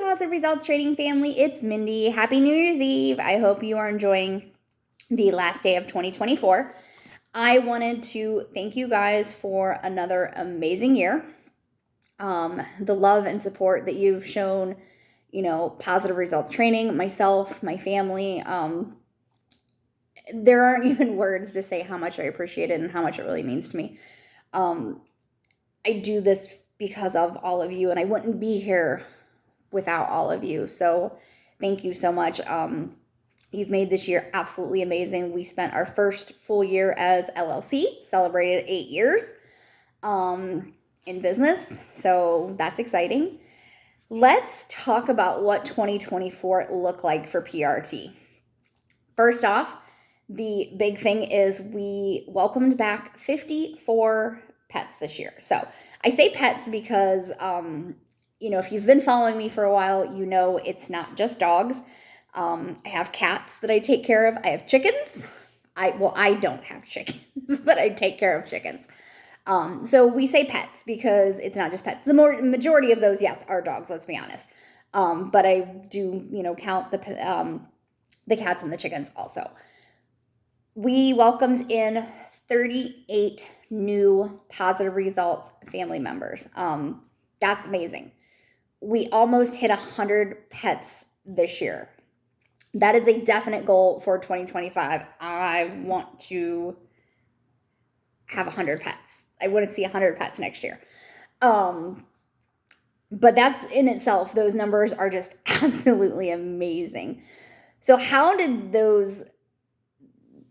Positive Results Training family, it's Mindy. Happy New Year's Eve. I hope you are enjoying the last day of 2024. I wanted to thank you guys for another amazing year. The love and support that you've shown, Positive Results Training, myself, my family. There aren't even words to say how much I appreciate it and how much it really means to me. I do this because of all of you, and I wouldn't be here without all of you. So thank you so much. You've made this year absolutely amazing. We spent our first full year as LLC, celebrated 8 years in business. So that's exciting. Let's talk about what 2024 looked like for PRT. First off, the big thing is we welcomed back 54 pets this year. So I say pets because, if you've been following me for a while, it's not just dogs. I have cats that I take care of. I have chickens. I don't have chickens, but I take care of chickens. So we say pets because it's not just pets. The majority of those, yes, are dogs, let's be honest. But I do, count the cats and the chickens also. We welcomed in 38 new Positive Results family members. That's amazing. We almost hit 100 pets this year. That is a definite goal for 2025. I want to have 100 pets. I want to see 100 pets next year. But that's in itself, those numbers are just absolutely amazing. So how did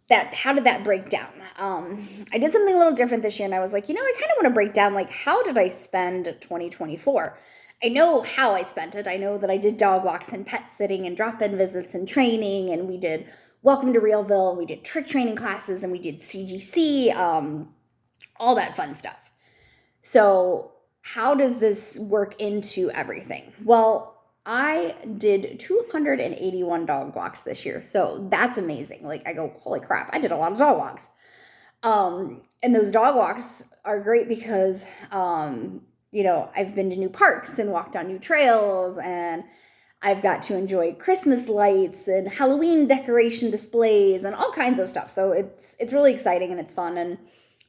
that break down? I did something a little different this year, and I was like, I kind of want to break down, how did I spend 2024? I know how I spent it. I know that I did dog walks and pet sitting and drop-in visits and training, and we did Welcome to Realville, and we did trick training classes, and we did CGC, all that fun stuff. So how does this work into everything? Well, I did 281 dog walks this year. So that's amazing. I go, holy crap, I did a lot of dog walks. And those dog walks are great because, I've been to new parks and walked on new trails, and I've got to enjoy Christmas lights and Halloween decoration displays and all kinds of stuff. So it's really exciting and it's fun. And,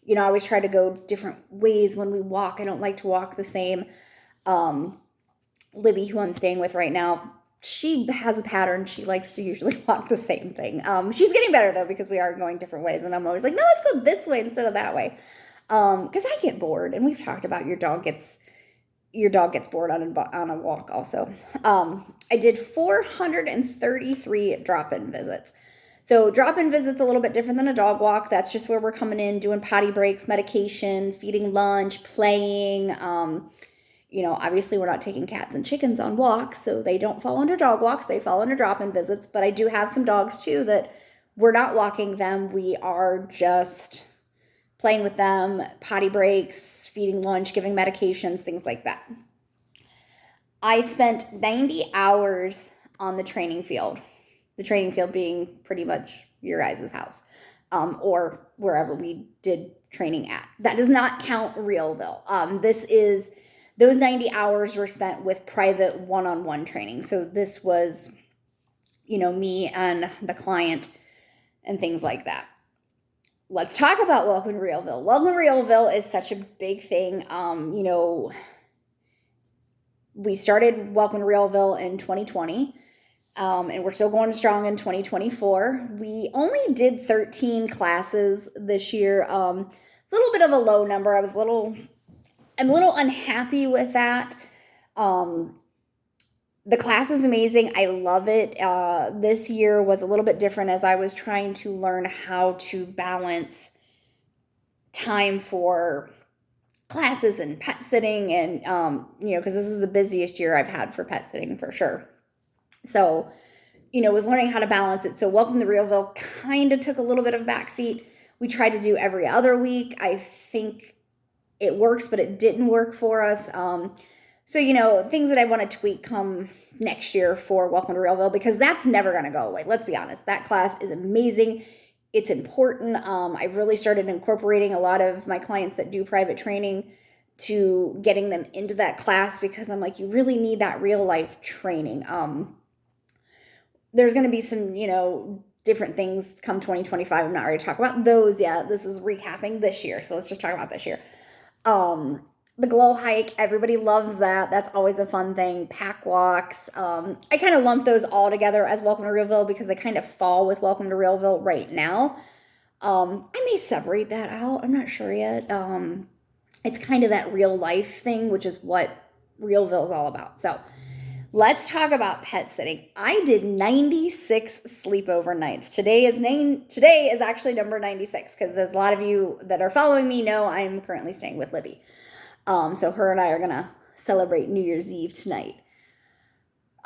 I always try to go different ways when we walk. I don't like to walk the same. Libby, who I'm staying with right now, she has a pattern. She likes to usually walk the same thing. She's getting better though, because we are going different ways, and I'm always like, no, let's go this way instead of that way. Because I get bored, and we've talked about your dog gets bored on a walk also. I did 433 drop-in visits. So drop-in visits a little bit different than a dog walk. That's just where we're coming in, doing potty breaks, medication, feeding lunch, playing. Obviously we're not taking cats and chickens on walks, so they don't fall under dog walks. They fall under drop-in visits. But I do have some dogs too that we're not walking them. We are just playing with them, potty breaks, feeding lunch, giving medications, things like that. I spent 90 hours on the training field. The training field being pretty much your guys' house, or wherever we did training at. That does not count Realville. Those 90 hours were spent with private one-on-one training. So this was, me and the client and things like that. Let's talk about Welcome to Realville. Welcome to Realville is such a big thing. We started Welcome to Realville in 2020. And we're still going strong in 2024. We only did 13 classes this year. It's a little bit of a low number. I'm a little unhappy with that. The class is amazing. I love it. This year was a little bit different as I was trying to learn how to balance time for classes and pet sitting, and because this is the busiest year I've had for pet sitting for sure. So, was learning how to balance it. So Welcome to Realville kind of took a little bit of a backseat. We tried to do every other week. I think it works, but it didn't work for us. So, things that I want to tweak come next year for Welcome to Realville, because that's never going to go away. Let's be honest. That class is amazing. It's important. I've really started incorporating a lot of my clients that do private training to getting them into that class, because I'm like, you really need that real life training. There's going to be some, different things come 2025. I'm not ready to talk about those yet. This is recapping this year. So let's just talk about this year. The glow hike, everybody loves that. That's always a fun thing. Pack walks. I kind of lump those all together as Welcome to Realville because they kind of fall with Welcome to Realville right now. I may separate that out. I'm not sure yet. It's kind of that real life thing, which is what Realville is all about. So let's talk about pet sitting. I did 96 sleepover nights. Today is actually number 96 because as a lot of you that are following me know, I'm currently staying with Libby. So her and I are gonna celebrate New Year's Eve tonight.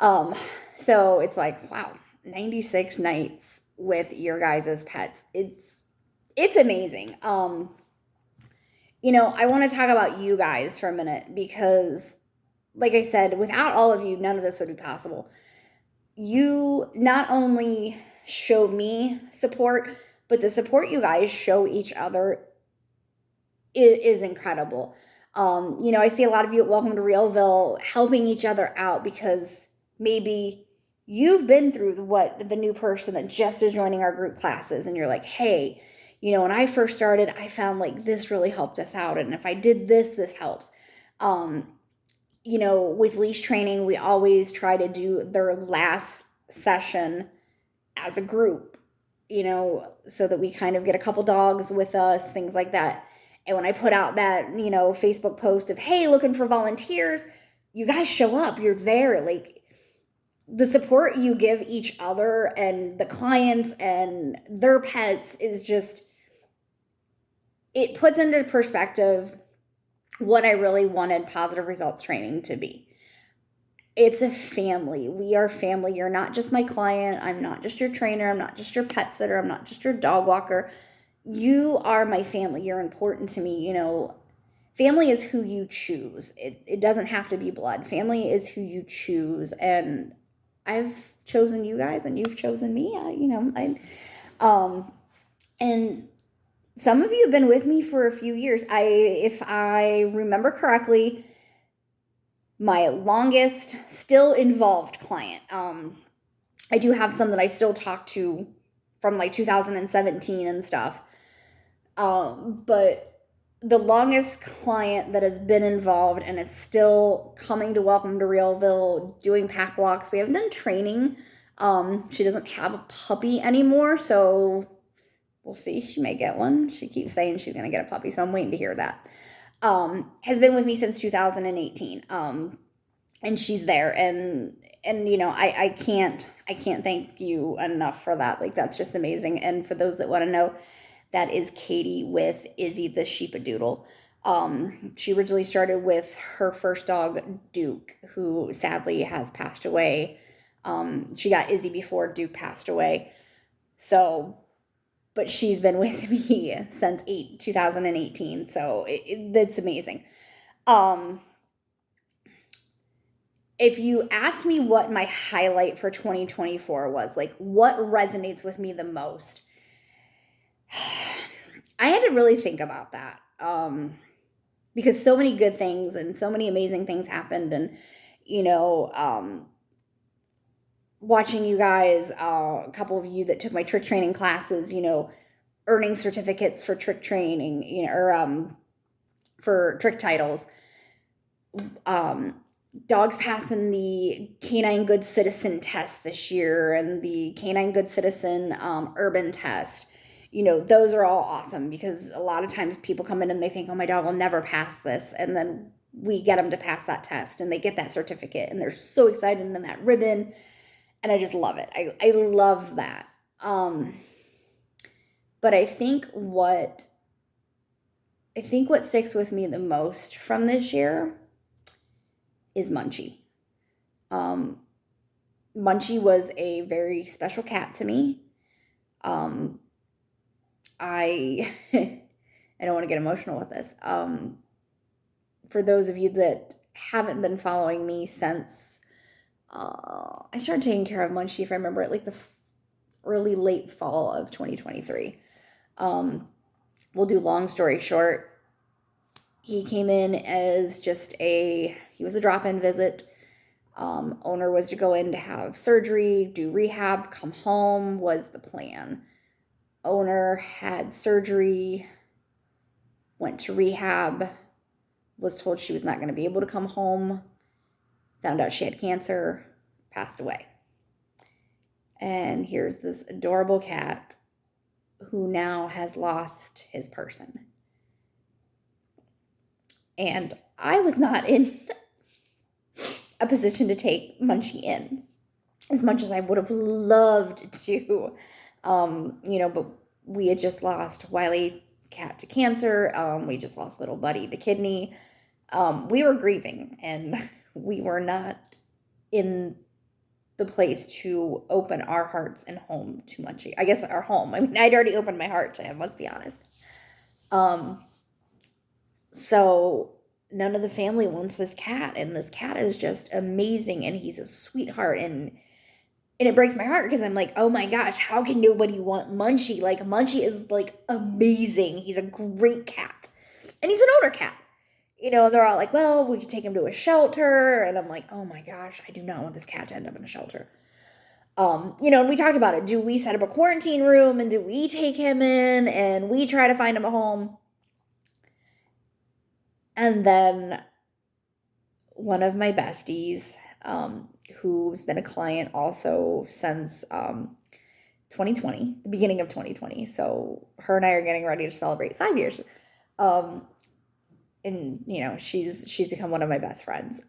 So it's like, wow, 96 nights with your guys' pets. It's amazing. I want to talk about you guys for a minute because, like I said, without all of you, none of this would be possible. You not only show me support, but the support you guys show each other is incredible. I see a lot of you at Welcome to Realville helping each other out because maybe you've been through what the new person that just is joining our group classes, and you're like, hey, when I first started, I found like this really helped us out, and if I did this helps. With leash training, we always try to do their last session as a group, so that we kind of get a couple dogs with us, things like that. And when I put out that, Facebook post of, hey, looking for volunteers, you guys show up, you're there. Like, the support you give each other and the clients and their pets is just, it puts into perspective what I really wanted positive results training to be. It's a family. We are family. You're not just my client. I'm not just your trainer. I'm not just your pet sitter. I'm not just your dog walker. You are my family. You're important to me. Family is who you choose. It doesn't have to be blood. Family is who you choose. And I've chosen you guys and you've chosen me. And some of you have been with me for a few years. If I remember correctly, my longest still involved client. I do have some that I still talk to from like 2017 and stuff. But the longest client that has been involved and is still coming to Welcome to Realville, doing pack walks. We haven't done training. She doesn't have a puppy anymore, so we'll see. She may get one. She keeps saying she's going to get a puppy, so I'm waiting to hear that. Has been with me since 2018. And she's there, and I can't thank you enough for that. Like, that's just amazing. And for those that want to know, that is Katie with Izzy the Sheepadoodle. She originally started with her first dog, Duke, who sadly has passed away. She got Izzy before Duke passed away. So, but she's been with me since 2018. So it's amazing. If you asked me what my highlight for 2024 was, like what resonates with me the most, I had to really think about that. Because so many good things and so many amazing things happened. And, watching you guys, a couple of you that took my trick training classes, earning certificates for trick training, or for trick titles. Dogs passing the Canine Good Citizen test this year and the Canine Good Citizen urban test. Those are all awesome because a lot of times people come in and they think, oh, my dog will never pass this. And then we get them to pass that test and they get that certificate and they're so excited and that ribbon. And I just love it. I love that. But I think what sticks with me the most from this year is Munchie. Munchie was a very special cat to me. I I don't want to get emotional with this. For those of you that haven't been following me since I started taking care of Munchie, if I remember it, like the early late fall of 2023. We'll do long story short. He came in as he was a drop-in visit. Owner was to go in to have surgery, do rehab, come home was the plan. Owner had surgery, went to rehab, was told she was not going to be able to come home, found out she had cancer, passed away. And here's this adorable cat who now has lost his person. And I was not in a position to take Munchie in as much as I would have loved to. But we had just lost Wiley cat to cancer. We just lost little Buddy to kidney. We were grieving, and we were not in the place to open our hearts and home to Munchie. I guess our home. I mean, I'd already opened my heart to him, let's be honest. So none of the family wants this cat, and this cat is just amazing, and he's a sweetheart, and it breaks my heart because I'm like, oh my gosh, how can nobody want Munchie? Like, Munchie is like amazing. He's a great cat, and he's an older cat. They're all like, well, we could take him to a shelter, and I'm like, oh my gosh, I do not want this cat to end up in a shelter. And we talked about it. Do we set up a quarantine room, and do we take him in, and we try to find him a home? And then one of my besties, who's been a client also since 2020, the beginning of 2020. So her and I are getting ready to celebrate 5 years. And she's become one of my best friends.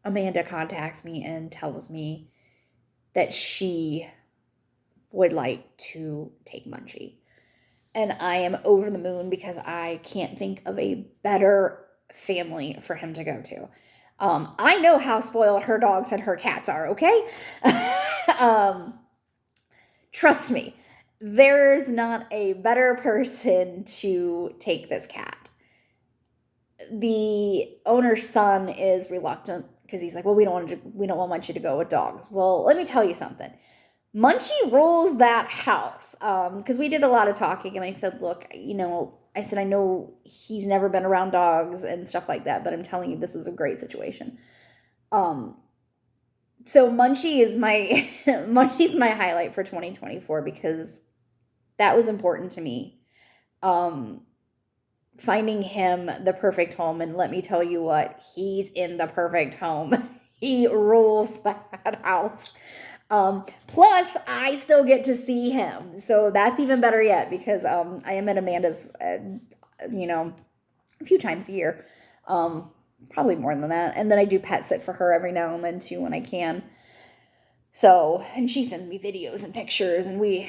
Amanda contacts me and tells me that she would like to take Munchie. And I am over the moon because I can't think of a better family for him to go to. I know how spoiled her dogs and her cats are, okay? Trust me, there's not a better person to take this cat. The owner's son is reluctant because he's like, well, we don't want Munchie to go with dogs. Well, let me tell you something. Munchie rules that house, because we did a lot of talking, and I said, look, I know he's never been around dogs and stuff like that, but I'm telling you, this is a great situation. So Munchie is Munchie's my highlight for 2024 because that was important to me. Finding him the perfect home, and let me tell you what, he's in the perfect home. He rules that house. Plus, I still get to see him, so that's even better yet because I am at Amanda's, a few times a year, probably more than that, and then I do pet sit for her every now and then too when I can. So, and she sends me videos and pictures, and we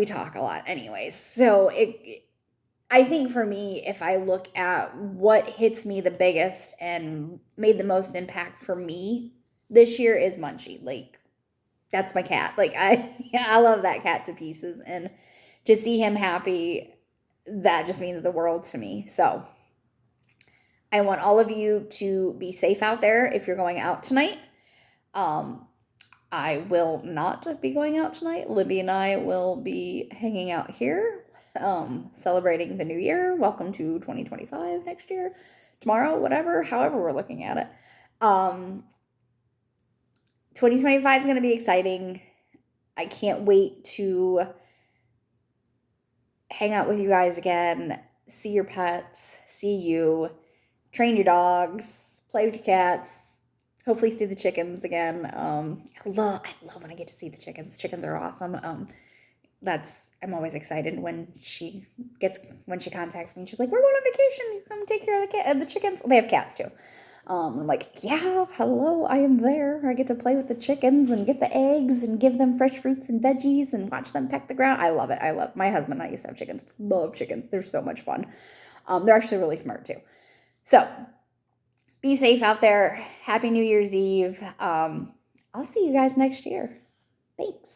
talk a lot, anyways. So I think for me, if I look at what hits me the biggest and made the most impact for me this year is Munchie. Like, that's my cat. Like, I love that cat to pieces, and to see him happy, that just means the world to me. So I want all of you to be safe out there if you're going out tonight. I will not be going out tonight. Libby and I will be hanging out here, celebrating the new year. Welcome to 2025 next year, tomorrow, whatever, however we're looking at it. 2025 is going to be exciting. I can't wait to hang out with you guys again, see your pets, see you, train your dogs, play with your cats, hopefully see the chickens again. I love when I get to see the chickens. Chickens are awesome. I'm always excited when she contacts me and she's like, we're going on vacation, you come take care of the chickens. Well, they have cats too. I'm like, yeah, hello, I am there. I get to play with the chickens and get the eggs and give them fresh fruits and veggies and watch them peck the ground. I love it. My husband and I used to have chickens. Love chickens. They're so much fun. They're actually really smart too. So be safe out there. Happy New Year's Eve. I'll see you guys next year. Thanks.